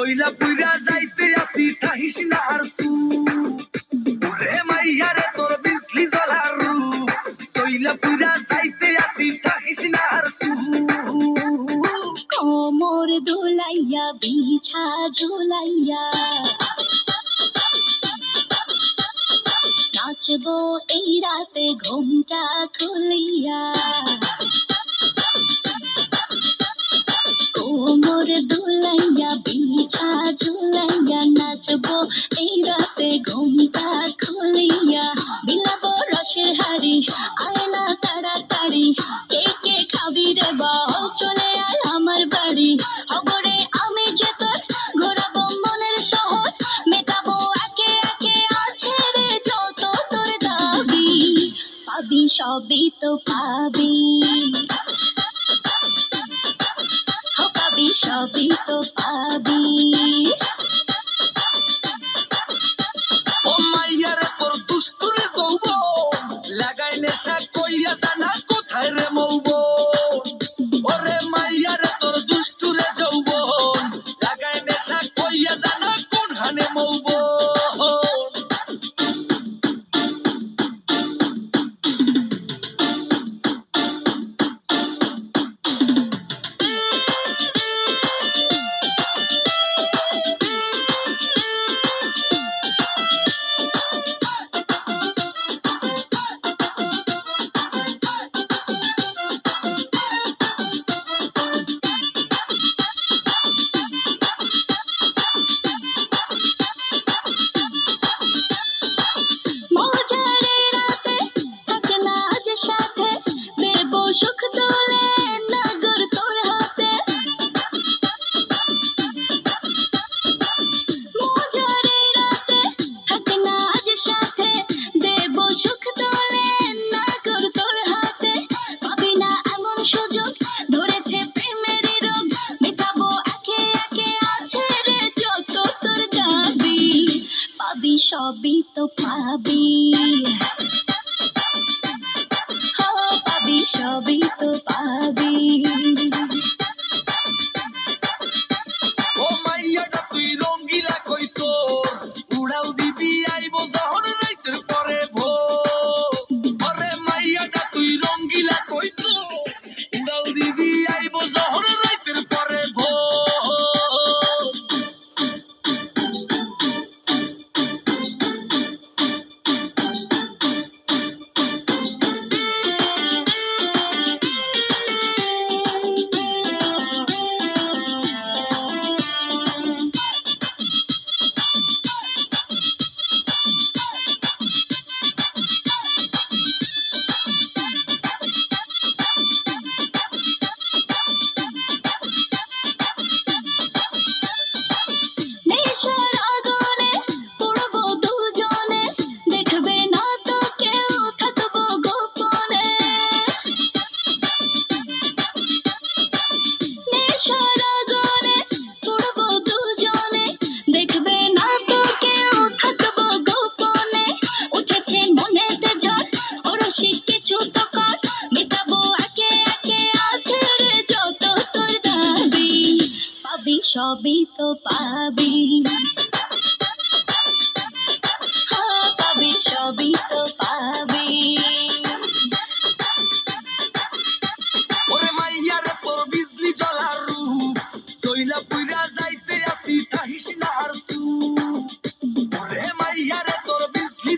চইলা পুইরা যাইতে আসি থাকিস না আর সু ওরে মাইয়া রে তোর বিজলি জ্বলার রূপ চইলা পুইরা যাইতে আসি থাকিস না আর সু কোমর দোলাইয়া বিছা ঝুলাইয়া নাচবো এই রাতে ঘুমটা খুলিয়া কোমর দোলাইয়া বিছা ঝুলাইয়া নাচবো এই রাতে ঘুমটা খুলিয়া বিলাবো রসের হাড়ি আয়না তাড়াতাড়ি কে কে খাবি রে বল চলে আয় আমার বাড়ি খবরে আমি যে তোর ঘোরাবো মনের শহর মেটাবো একে একে আছে রে যত তোর দাবি পাবি সবই তো পাবি পাবি সবই তো পাবি ও মাইয়া রে তোর দুষ্টুরে যৌবন লাগাই নেশা কইয়া জানা কোথায় রে মৌবন ওরে মাইয়া রে তোর দুষ্টুরে যৌবন লাগাই নেশা কইয়া জানা কোন হানে মৌবন মজারে রাতে থাকে না আজ সাথে দেব সুখ তোলে নাগর তোর হাতে মজারে রাতে থাকে না আজ সাথে দেব সুখ তোলে নাগর তোর হাতে পাবি না এমন সুযোগ ধরেছে প্রেমের রোগ মেটাবো একে একে আছে রে যত তোর দাবি পাবি সবই তো পাবি পাবি সবই তো পাবি ও মাইয়াটা তুই রঙ্গিলা কই তোর উড়াও দিবি আইবো যখন রাইতের পরে ভোর ওরে মাইয়াটা তুই রঙ্গিলা কই তোর উড়াও দিবি আইবো যখন রাইতের পরে ভোর নেশার আগুনে পুড়বো দুজনে দেখবে না তো কেউ থাকবো গোপনে নেশার আগুনে পুড়বো দুজনে দেখবে না তো কেউ থাকবো গোপনে উঠেছে মনেতে ঝড় ওরসিক কিছু তো কর মেটাবো একে একে আছে রে যত তোর দাবি পাবি সবই তো পাবি পাবি সবই তো পাবি ওরে মাইয়া রে তোর বিজলি জ্বলার রূপ চইলা পুইরা যাইতে আসি থাকিস না আর সু ওরে মাইয়া রে তোর বিজলি